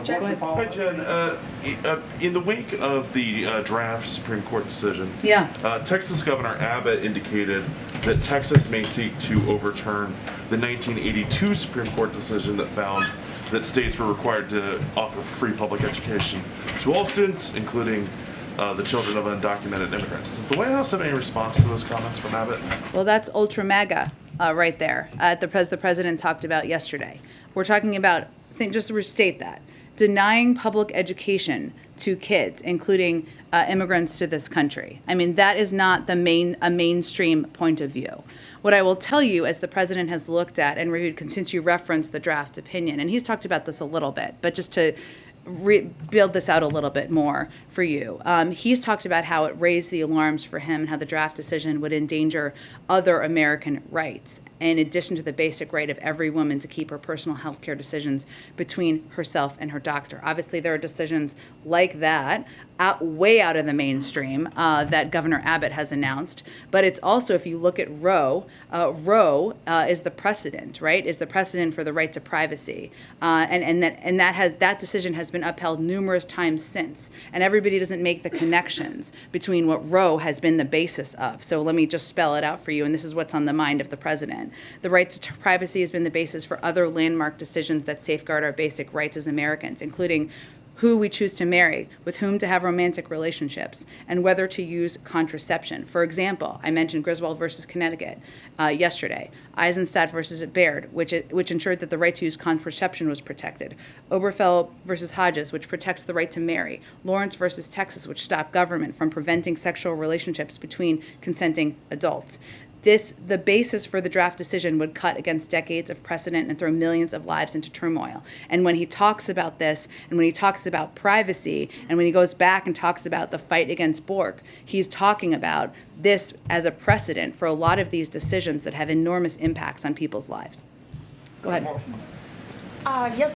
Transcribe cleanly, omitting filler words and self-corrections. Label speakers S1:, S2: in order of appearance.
S1: Hi, Jen. In the wake of the draft Supreme Court decision, Texas Governor Abbott indicated that Texas may seek to overturn the 1982 Supreme Court decision that found that states were required to offer free public education to all students, including the children of undocumented immigrants. Does the White House have any response to those comments from Abbott?
S2: Well, that's Ultra MAGA right there, the President talked about yesterday. We're talking about, just to restate that, denying public education to kids, including immigrants to this country. I mean, that is not a mainstream point of view. What I will tell you, as the President has looked at and reviewed, since you referenced the draft opinion, and he's talked about this a little bit, but just to build this out a little bit more for you. He's talked about how it raised the alarms for him and how the draft decision would endanger other American rights, in addition to the basic right of every woman to keep her personal health care decisions between herself and her doctor. Obviously, there are decisions like that way out of the mainstream that Governor Abbott has announced. But it's also, if you look at Roe, Roe is the precedent, right? Is the precedent for the right to privacy, and that decision has been upheld numerous times since. And everybody doesn't make the connections between what Roe has been the basis of. So let me just spell it out for you, and this is what's on the mind of the President. The right to privacy has been the basis for other landmark decisions that safeguard our basic rights as Americans, including who we choose to marry, with whom to have romantic relationships, and whether to use contraception. For example, I mentioned Griswold versus Connecticut yesterday, Eisenstadt versus Baird, which ensured that the right to use contraception was protected, Oberfell versus Hodges, which protects the right to marry, Lawrence versus Texas, which stopped government from preventing sexual relationships between consenting adults. The basis for the draft decision would cut against decades of precedent and throw millions of lives into turmoil. And when he talks about this, and when he talks about privacy, and when he goes back and talks about the fight against Bork, he's talking about this as a precedent for a lot of these decisions that have enormous impacts on people's lives. Go ahead.
S3: Yes.